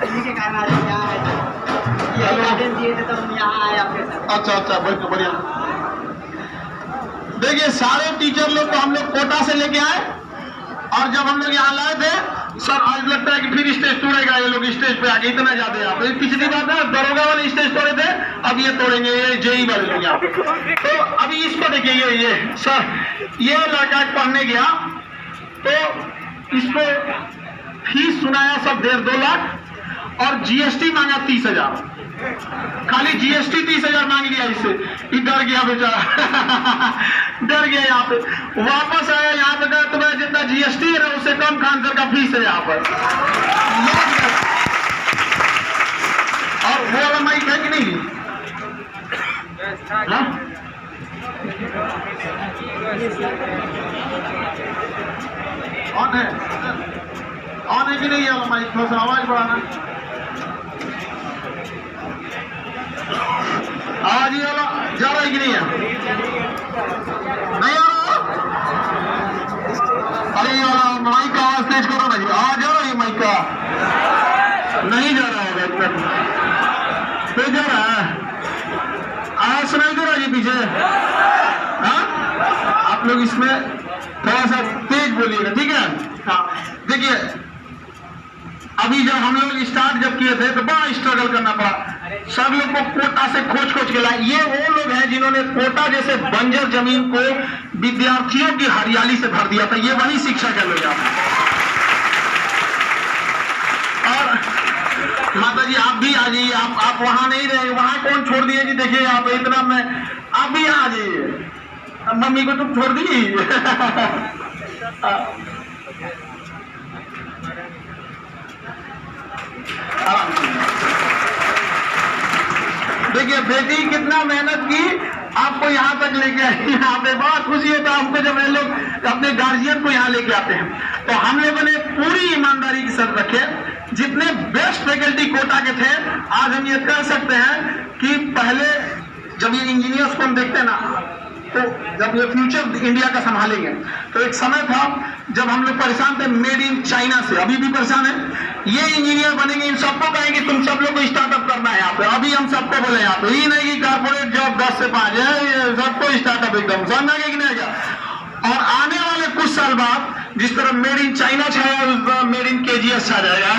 इन्हीं के कारण आज हम यहाँ आए थे। ये गार्डन दिए थे तो हम यहाँ आए आपके साथ। अच्छा अच्छा, बहुत बढ़िया। देखिए सारे टीचर लोग को हम लोग कोटा से लेके आए और जब हम लोग यहाँ लाए थे सर, आज लगता है कि फिर स्टेज तोड़ेगा ये लोग, स्टेज पे आके इतना ज्यादा यहाँ पे। पिछली बार ना दरोगा वाले स्टेज तोड़े थे, अब ये तोड़ेंगे, ये जेई वाले लोग यहाँ पे। तो अभी इसको देखिए, ये सर, ये लड़का पढ़ने गया तो इसको फीस सुनाया सब 1.5-2 लाख और जीएसटी मांगा 30,000। खाली जीएसटी 30,000 मांग लिया इससे, ये डर गया बेचारा डर गया। यहाँ पे वापस आया, यहाँ पे कहा तुम्हारा जितना जीएसटी है ना उससे कम खान सर का फीस है यहाँ पर। और वो वाला माइक है कि नहीं? हाँ? ऑन है, ऑन है कि नहीं ये वाला माइक? थोड़ा सा आवाज बढ़ाना। आवाज ये वाला जा रहा है कि नहीं है? नहीं आ रहा? अरे ये वाला माइक का आवाज तेज करो ना जी, आवाज जा रहा है माइक का? नहीं जा रहा है, तेज जा रहा है, आवाज सुनाई दे रहा है जी पीछे? हाँ, आप लोग इसमें थोड़ा सा तेज बोलिएगा, ठीक है? हाँ, देखिए अभी जब हम लोग स्टार्ट जब किए थे तो बड़ा स्ट्रगल करना पड़ा, सब लोग को कोटा से खोज के लाए। ये वो लोग हैं जिन्होंने कोटा जैसे बंजर जमीन को विद्यार्थियों की हरियाली से भर दिया था, ये वही शिक्षक है लोग। और माता जी आप भी आ जाइए, आप वहां नहीं रहे, वहां कौन छोड़ दिए जी? देखिए आप इतना में, आप भी आ जाइए, मम्मी को तुम छोड़ दी देखिए बेटी कितना मेहनत की, आपको यहाँ तक लेके आई। यहाँ पे बहुत खुशी होता है हमको जब ये लोग अपने गार्जियन को यहाँ लेके आते हैं। तो हम लोगों ने पूरी ईमानदारी के साथ रखे, जितने बेस्ट फैकल्टी कोटा के थे, आज हम ये कह सकते हैं कि पहले जब ये इंजीनियर्स को हम देखते हैं ना, तो जब ये फ्यूचर इंडिया का संभालेंगे, तो एक समय था जब हम लोग परेशान थे मेड इन चाइना से, अभी भी परेशान है। ये इंजीनियर बनेंगे, इन सबको कहेंगे तुम सब लोग को स्टार्टअप करना है यहाँ पे। अभी हम सबको बोले यहाँ पे, ये नहीं कि कॉर्पोरेट जॉब 10 से 5 है, सबको स्टार्टअप एकदम समझ आगे कि नहीं आएगा। और आने वाले कुछ साल बाद जिस तरह मेड इन चाइना छाया, उस तरह मेड इन केजीएस छा जाएगा।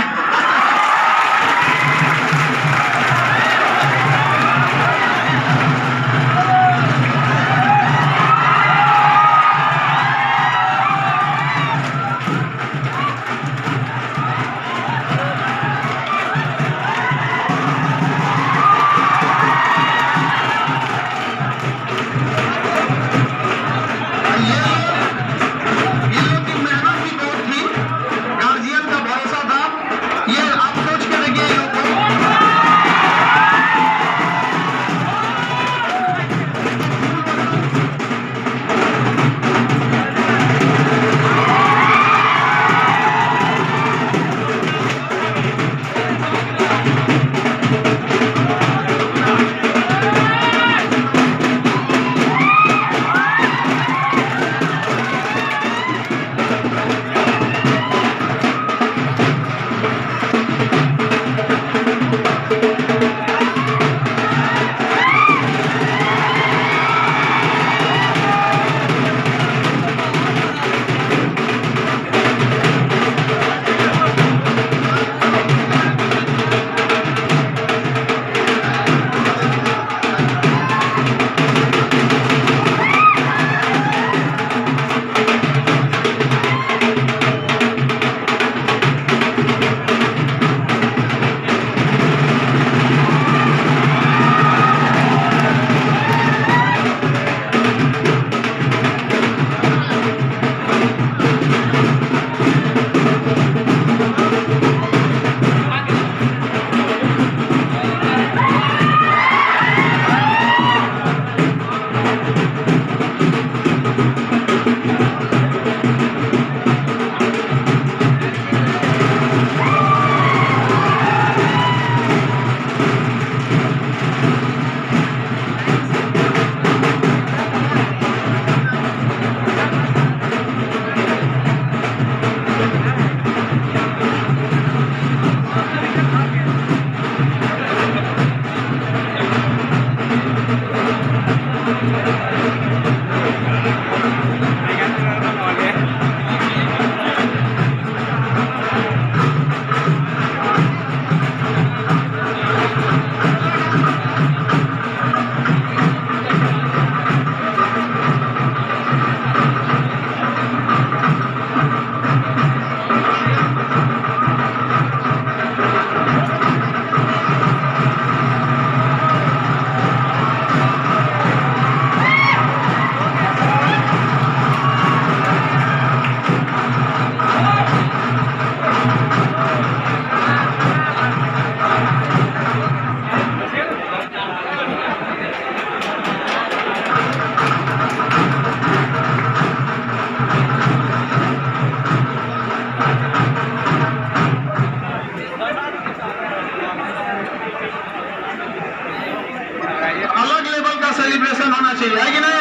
चाहिए, है कि नहीं?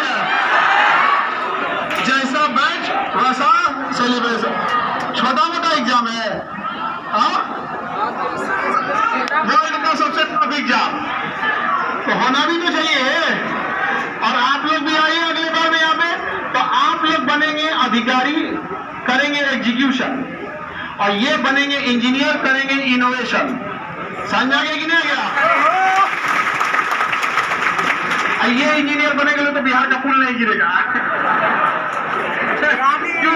जैसा बैच वैसा सिलेबस, छोटा मोटा एग्जाम है, हाँ, वर्ल्ड का सबसे टफ एग्जाम तो होना भी तो चाहिए। और आप लोग भी आइए अगले बार में यहाँ पे, तो आप लोग बनेंगे अधिकारी, करेंगे एग्जीक्यूशन, और ये बनेंगे इंजीनियर, करेंगे इनोवेशन। समझ आ गया कि नहीं गया? ये इंजीनियर बनेंगे तो बिहार का पुल नहीं गिरेगा। क्यों?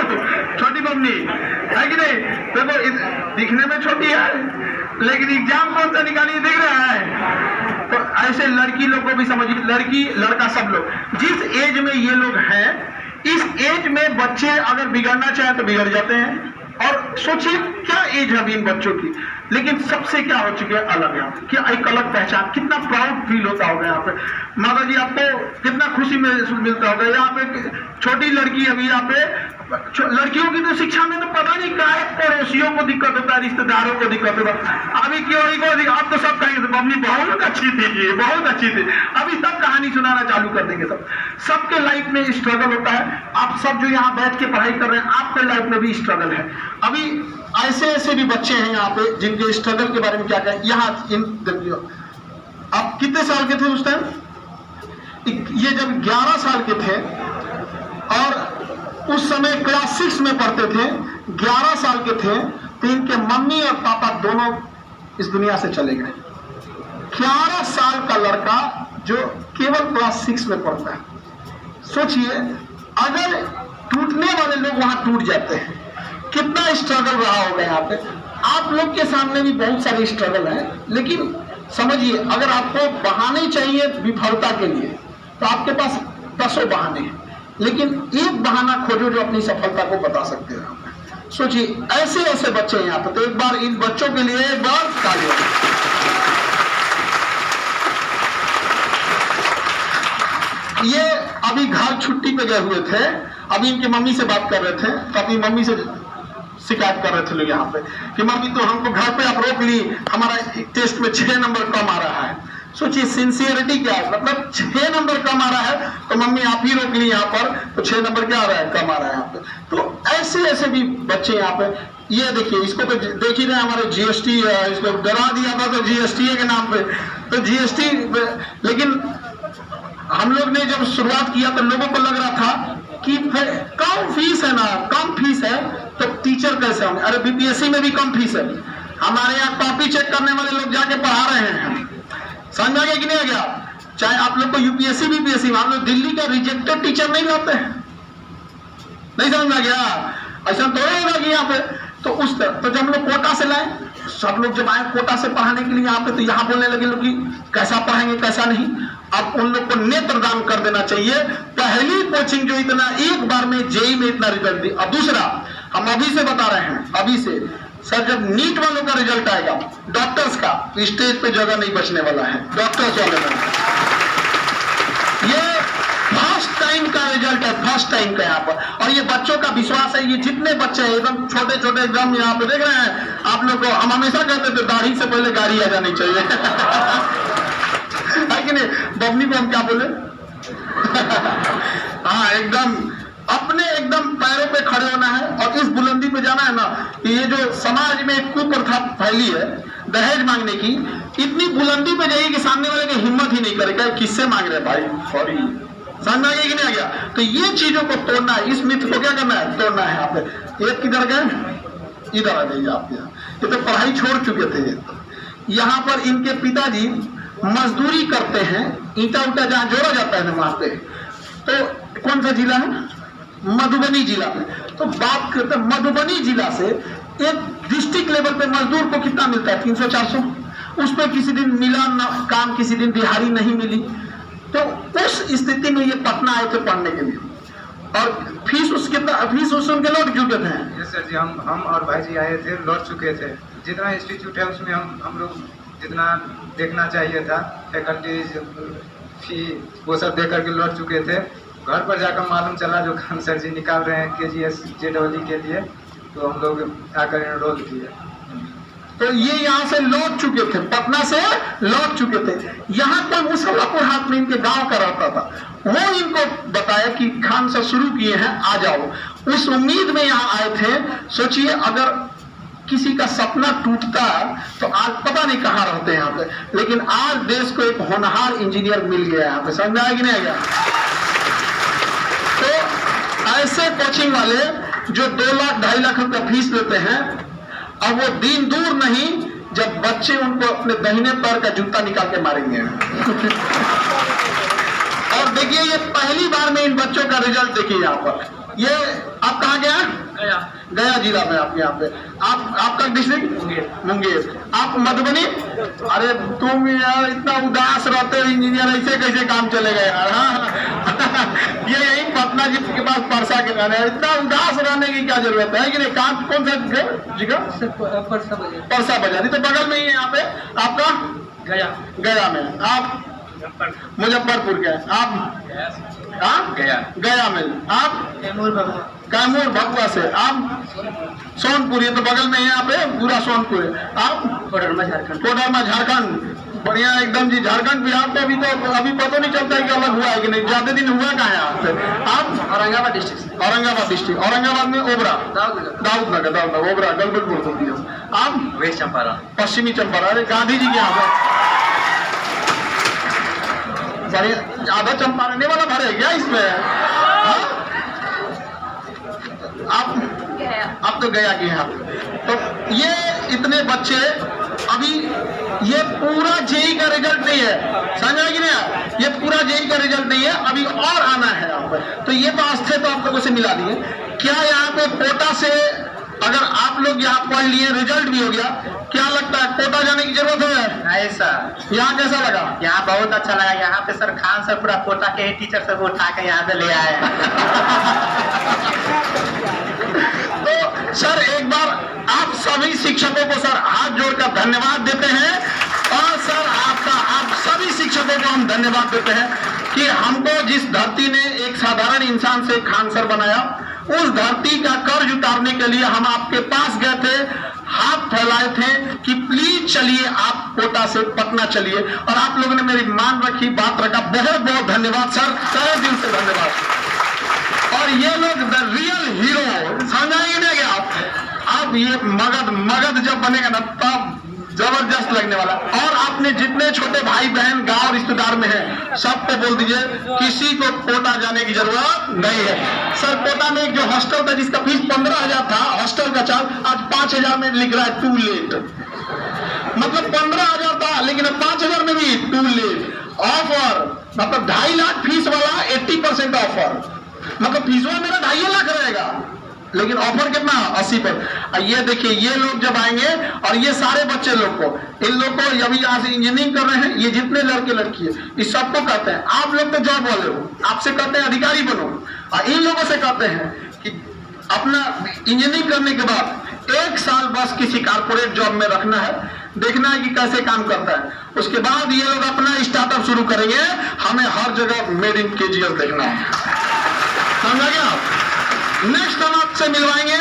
छोटी बमनी है कि नहीं? देखो दिखने में छोटी है, लेकिन एग्जाम कौन सा निकालिए दिख रहा है। तो ऐसे लड़की लोग को भी समझिए, लड़की लड़का सब लोग जिस एज में ये लोग हैं, इस एज में बच्चे अगर बिगड़ना चाहे तो बिगड़ जाते हैं। और सोचिए क्या एज है अभी इन बच्चों की, लेकिन सबसे क्या हो चुके हैं अलग, यहाँ क्या एक अलग पहचान, कितना प्राउड फील होता होगा यहाँ पे। माता जी आपको कितना खुशी मिलता होगा। यहाँ पे छोटी लड़की अभी यहाँ पे, लड़कियों की तो शिक्षा में तो पता नहीं क्या है, पड़ोसियों को दिक्कत होता है, रिश्तेदारों को दिक्कत होता है। अभी क्यों अब तो सब कहेंगे मम्मी बहुत अच्छी थी, बहुत अच्छी थी। अभी सब कहानी सुनाना चालू कर देंगे। सबके लाइफ में स्ट्रगल होता है। आप सब जो यहाँ बैठ के पढ़ाई कर रहे हैं, आपके लाइफ में भी स्ट्रगल है। अभी ऐसे ऐसे भी बच्चे हैं यहाँ पे जिनके स्ट्रगल के बारे में क्या कहें। यहाँ इन देखिए, आप कितने साल के थे उस टाइम? ये जब 11 साल के थे और उस समय क्लास 6 में पढ़ते थे, 11 साल के थे, तो इनके मम्मी और पापा दोनों इस दुनिया से चले गए। 11 साल का लड़का जो केवल क्लास 6 में पढ़ता है। सोचिए अगर टूटने वाले लोग वहां टूट जाते हैं, कितना स्ट्रगल रहा होगा यहाँ पे। आप लोग के सामने भी बहुत सारे स्ट्रगल है, लेकिन समझिए अगर आपको बहाने चाहिए विफलता के लिए तो आपके पास 10 बहाने हैं, लेकिन एक बहाना खोजो जो अपनी सफलता को बता सकते हो। सोचिए ऐसे ऐसे बच्चे हैं यहाँ पे, तो एक बार इन बच्चों के लिए एक बार तालियां। ये अभी घर छुट्टी पे गए हुए थे, अभी इनकी मम्मी से बात कर रहे थे, तो अपनी मम्मी से शिकायत कर रहे थे लोग यहाँ पे कि मम्मी तो हमको घर पे आप रोक ली, हमारा टेस्ट में 6 नंबर कम आ रहा है। सोचिए सिंसियरिटी क्या है, मतलब 6 नंबर कम आ रहा है तो मम्मी आप ही रोक ली यहाँ पर, तो 6 नंबर क्या आ रहा है, कम आ रहा है यहाँ पे। तो ऐसे ऐसे भी बच्चे यहाँ पे, ये देखिए इसको तो देख ही रहे हमारे जीएसटी, इसको डरा दिया था तो जीएसटी के नाम पे, तो जीएसटी, लेकिन हम लोग ने जब शुरुआत किया तो लोगों को लग रहा था कि कम फीस है ना, कम फीस है तो टीचर कैसे होंगे। अरे बीपीएससी में भी कम फीस है, हमारे यहाँ कॉपी चेक करने वाले लोग जाके पढ़ा रहे हैं। समझ आ गया कि नहीं आ गया? चाहे आप लोग को यूपीएससी बीपीएससी, हम लोग दिल्ली का रिजेक्टेड टीचर नहीं लाते हैं। नहीं समझ में आ गया? ऐसा तो होगा कि यहाँ पे तो उस तरह, तो जब हम लोग कोटा से लाए, सब लोग जब आए कोटा से पढ़ाने के लिए यहाँ पे, तो यहाँ बोलने लगे लोग कि कैसा पढ़ाएंगे कैसा नहीं। अब उन लोग को नेत्रदान कर देना चाहिए। पहली कोचिंग जो इतना एक बार में जेई में इतना रिजल्ट दी। अब दूसरा हम अभी से बता रहे हैं, अभी से सर जब नीट वालों का रिजल्ट आएगा, डॉक्टर्स का, स्टेज पे जगह नहीं बचने वाला है डॉक्टर्स वाले में। ये फर्स्ट टाइम का रिजल्ट है, फर्स्ट टाइम का यहाँ पर। और ये बच्चों का विश्वास है, ये जितने बच्चे हैं एकदम छोटे छोटे, एकदम यहाँ पे देख रहे हैं आप लोग को। हम हमेशा कहते थे दाढ़ी से पहले गाड़ी आ जानी चाहिए है कि नहीं? बबनी को हम क्या बोले हाँ एकदम अपने एकदम पैरों पे खड़े होना है और इस बुलंदी पे जाना है ना। ये जो समाज में एक कुप्रथा फैली है दहेज मांगने की, इतनी बुलंदी पे जाइए कि सामने वाले की हिम्मत ही नहीं करेगा किससे मांग रहे भाई, सॉरी। समझ आ गया कि नहीं आ गया? तो ये चीजों को तोड़ना है, इस मिथ को क्या करना है, तोड़ना है। यहाँ पे एक किधर गए, इधर आ जाइए आप। यहाँ ये तो पढ़ाई छोड़ चुके थे। यहाँ पर इनके पिताजी मजदूरी करते हैं, ईंटा उटा जहाँ जोड़ा जाता है ना वहां पे। तो कौन सा जिला है? मधुबनी जिला में। तो बात करते हैं मधुबनी जिला से एक डिस्ट्रिक्ट लेवल पे मजदूर को कितना मिलता है? 300-400। उस पर किसी दिन मिला ना काम, किसी दिन दिहाड़ी नहीं मिली। तो उस स्थिति में ये पटना आए थे पढ़ने के लिए, और फीस उनके लौट चुके थे। यस सर जी, हम और भाई जी आए थे, लौट चुके थे। जितना इंस्टीट्यूट है उसमें हम लोग जितना देखना चाहिए था, फैकल्टीज फी वो सब दे करके लौट चुके थे। घर पर जाकर मालूम चला जो खान सर जी निकाल रहे हैं KGS JEE के लिए, तो हम लोग आकर एनरोल किए। तो ये यहाँ से लौट चुके थे, पटना से लौट चुके थे। यहाँ पर मुसल्लापुर हाट में इनके गांव का रहता था, वो इनको बताया कि खान सर शुरू किए हैं, आ जाओ। उस उम्मीद में यहाँ आए थे। सोचिए अगर किसी का सपना टूटता तो आज पता नहीं कहाँ रहते हैं यहाँ पे, लेकिन आज देश को एक होनहार इंजीनियर मिल गया यहाँ पे। समझ आया कि नहीं आया? तो ऐसे कोचिंग वाले जो 2 लाख 2.5 लाख रुपया फीस लेते हैं, अब वो दिन दूर नहीं जब बच्चे उनको अपने दाहिने पैर का जूता निकाल के मारेंगे। और देखिए ये पहली बार में इन बच्चों का रिजल्ट देखिए यहाँ पर। ये आप कहाँ गया? गया जिला में। आप यहाँ पे आपका डिस्ट्रिक्ट मुंगेर, आप मधुबनी। अरे तुम यार इतना उदास रहते हो इंजीनियर, ऐसे कैसे काम चलेगा यार? हाँ ये यही पटना जी के पास परसा के रहने, इतना उदास रहने की क्या जरूरत है कि नहीं? काम कौन सा जगह? परसा बाजार, तो बगल में ही है यहाँ पे। आपका गया में, आप मुजफ्फरपुर के, आप गया में, आप कैमूर भगवा से, आप सोनपुर, ये तो बगल में है यहाँ पे, पूरा सोनपुर है। आप कोडरमा झारखंड। बढ़िया एकदम जी, झारखंड बिहार पे अभी तो अभी पता नहीं चलता है कि अलग हुआ है कि नहीं, ज्यादा दिन हुआ कहाँ है आपसे? आप औरंगाबाद डिस्ट्रिक्ट, औरंगाबाद में ओबरा, दाऊदनगर, ओबरा, गलबतपुर बोल दिया। आप वेस्ट चंपारण, पश्चिमी चंपारण। अरे गांधी जी के यहाँ पर आधा चंपारण वाला भरे क्या इसमें? आप तो गया कि यहाँ। तो ये इतने बच्चे, अभी ये पूरा जेई का रिजल्ट नहीं है, समझ कि नहीं? ये पूरा जेई का रिजल्ट नहीं है, अभी और आना है यहाँ पर। तो ये वास्ते तो आप लोगों से मिला दिए। क्या यहाँ पे कोटा से अगर आप लोग यहाँ पढ़ लिए, रिजल्ट भी हो गया, क्या लगता है कोटा जाने की जरूरत है? नहीं सर। यहाँ कैसा लगा? यहाँ बहुत अच्छा लगा। यहाँ पे सर खान सर पूरा कोटा के टीचर सबको उठा के यहाँ पे ले आए। तो सर एक बार आप सभी शिक्षकों को सर हाथ जोड़कर धन्यवाद देते हैं। और सर आप सभी शिक्षकों को हम धन्यवाद देते हैं कि हमको जिस धरती ने एक साधारण इंसान से खान सर बनाया, उस धरती का कर्ज उतारने के लिए हम आपके पास गए थे, हाथ फैलाए थे कि प्लीज चलिए आप कोटा से पटना चलिए, और आप लोगों ने मेरी मान रखी, बात रखा। बहुत बहुत धन्यवाद सर, तहे दिल से धन्यवाद। और ये लोग द रियल हीरो, समझाएंगे नहीं क्या? अब ये मगध जब बनेगा ना तब जबरदस्त लगने वाला। और आपने जितने छोटे भाई बहन गांव रिश्तेदार में हैं, सबको बोल दीजिए किसी को कोटा जाने की जरूरत नहीं है। सर कोटा में एक जो हॉस्टल था जिसका फीस 15,000 था, हॉस्टल का चार्ज आज 5,000 में लिख रहा है टू लेट। मतलब 15,000 था लेकिन अब 5,000 में भी टू लेट ऑफर। मतलब 2.5 लाख फीस वाला 80% ऑफर, मतलब फीस वाला मेरा 2.5 लाख रहेगा, लेकिन ऑफर कितना? 80%। ये देखिए ये लोग जब आएंगे, और ये सारे बच्चे लोग को, इन लोग को अभी यहाँ से इंजीनियरिंग कर रहे हैं, ये जितने लड़के लड़की है, इस सबको कहते हैं आप लोग तो जॉब वाले हो, आपसे कहते हैं अधिकारी बनो। और इन लोगों से कहते हैं कि अपना इंजीनियरिंग करने के बाद 1 साल बस किसी कारपोरेट जॉब में रखना है, देखना है कि कैसे काम करता है। उसके बाद ये लोग अपना स्टार्टअप शुरू करेंगे, हमें हर जगह मेड इन केजीएल देखना है। समझा गया? नेक्स्ट हम आपसे मिलवाएंगे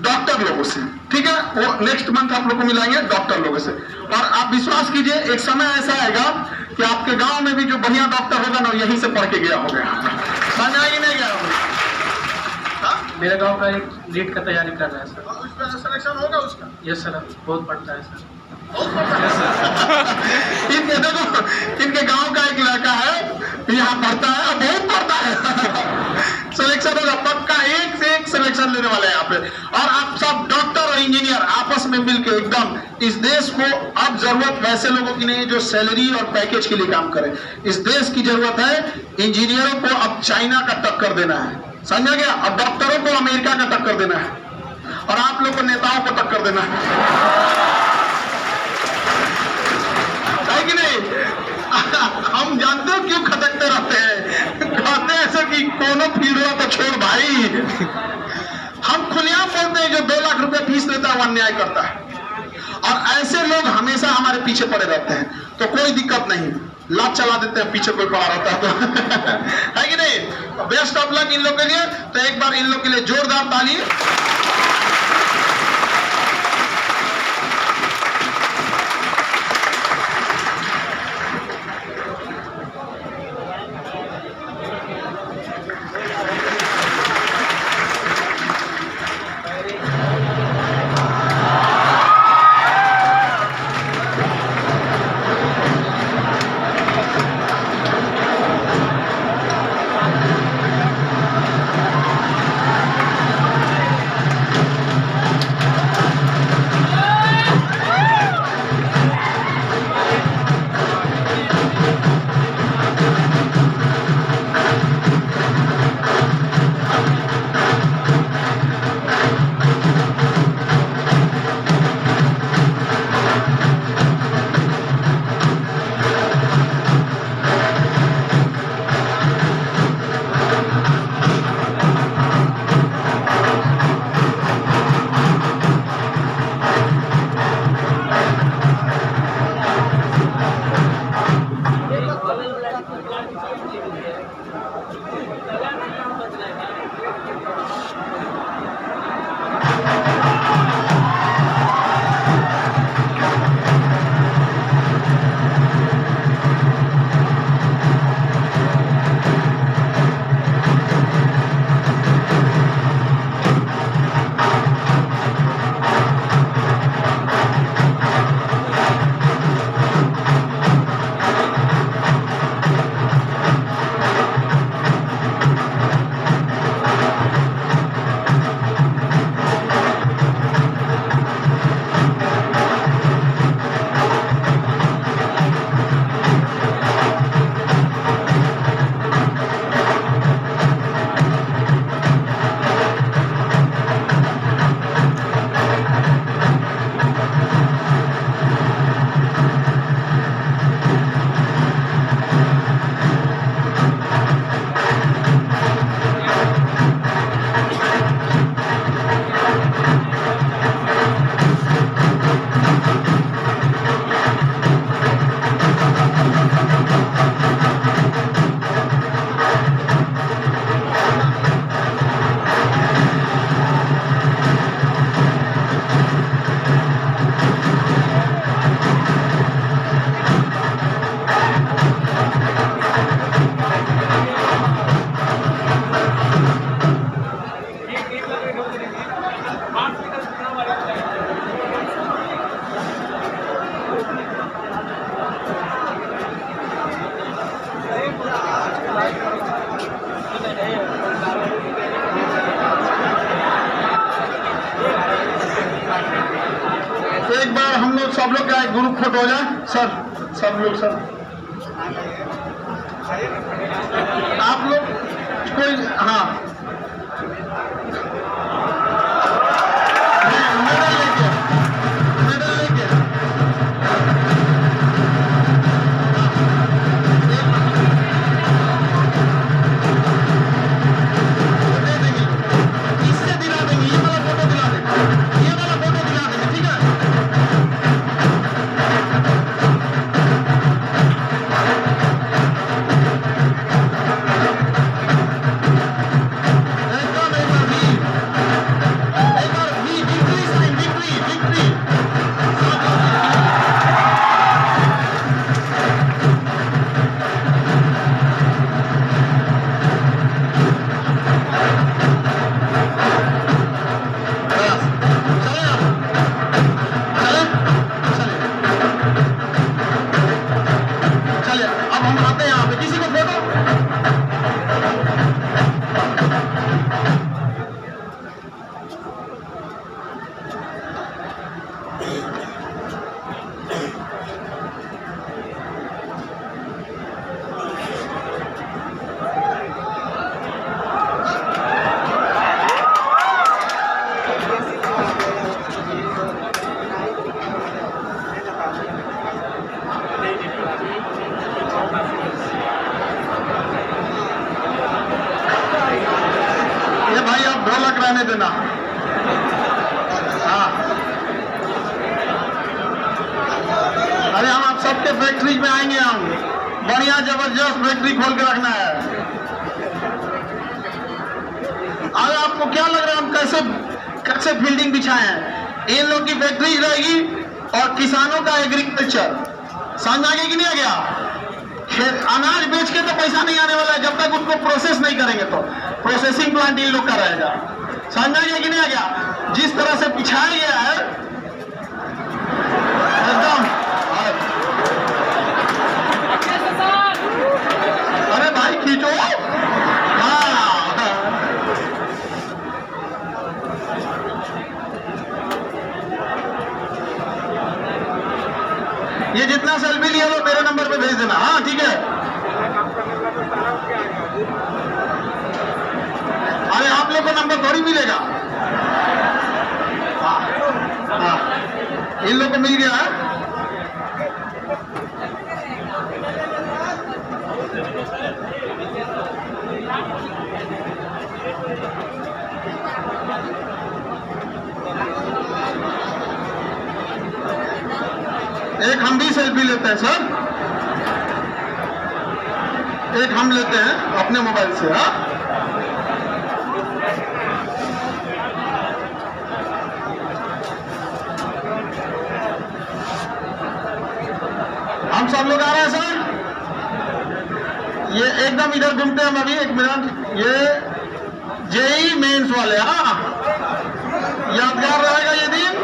डॉक्टर लोगों से, ठीक है? वो नेक्स्ट मंथ आप लोग को मिलाएंगे डॉक्टर लोगों से। और आप विश्वास कीजिए एक समय ऐसा आएगा कि आपके गांव में भी जो बढ़िया डॉक्टर होगा ना, यहीं से पढ़ के गया होगा। समझ आएगी नहीं गया? मेरे गांव का एक नीट का तैयारी कर रहा है सर। उसका सिलेक्शन होगा उसका? यस सर, बहुत पढ़ता है सर। इनके गांव का एक लड़का है, यहाँ पढ़ता है, बहुत पढ़ता है। सिलेक्शन होगा पक्का, एक से एक सिलेक्शन लेने वाले हैं यहाँ पे। और आप सब डॉक्टर और इंजीनियर आपस में मिलकर एकदम इस देश को, अब जरूरत वैसे लोगों की नहीं जो सैलरी और पैकेज के लिए काम करें। इस देश की जरूरत है इंजीनियरों को अब चाइना का टक्कर देना है, समझा गया? अब डॉक्टरों को अमेरिका का टक्कर देना है, और आप लोग को नेताओं को टक्कर देना है कि नहीं? हम जानते हो क्यों खटकते रहते हैं, कहते हैं ऐसा कि कोनो फील्ड को छोड़ भाई। हम खुलेआम बोलते हैं जो 2 लाख रुपए फीस लेता है वो अन्याय करता है, और ऐसे लोग हमेशा हमारे पीछे पड़े रहते हैं। तो कोई दिक्कत नहीं, लात चला देते हैं पीछे कोई पड़ा रहता है तो है कि नहीं? बेस्ट ऑफ लक इन लोग के लिए। तो एक बार इन लोग के लिए जोरदार ताली। लोग का एक ग्रुप फोटो हो जाए सर, सब लोग सर, आप लोग कोई, हाँ मेडल लेके, मेडल लेके, दे देंगे, इससे दिला देंगे, ये वाला फोटो दिला देंगे, ये वाला फोटो दिला देंगे, ठीक है। ये भाई आप ढोलक रहने देना, हाँ। अरे हम आप सबके फैक्ट्री में आएंगे, हम बढ़िया जबरदस्त फैक्ट्री खोल के रखना है। अरे आपको क्या लग रहा है हम कैसे कैसे फील्डिंग बिछाए हैं? इन लोग की फैक्ट्री रहेगी और किसानों का एग्रीकल्चर, समझ आ गया कि नहीं आ गया? अनाज बेच के तो पैसा नहीं आने वाला है जब तक उसको प्रोसेस नहीं करेंगे, तो प्रोसेसिंग प्लांट इन लोग का रहेगा। समझ आ गया कि नहीं आ गया? जिस तरह से बिछाया गया है एकदम, अरे भाई खींचो, हाँ ये जितना सेल्फी लिया लो मेरे नंबर पे भेज देना, हाँ ठीक है। अरे आप लोग को नंबर थोड़ी मिलेगा, हाँ हाँ इन लोग को मिल गया है। एक हम भी सेल्फी लेते हैं सर, एक हम लेते हैं अपने मोबाइल से, हाँ हम सब लोग आ रहे हैं सर। ये एकदम इधर घूमते हैं हम अभी, एक मिनट, ये जेई मेंस वाले, हाँ यादगार रहेगा ये दिन।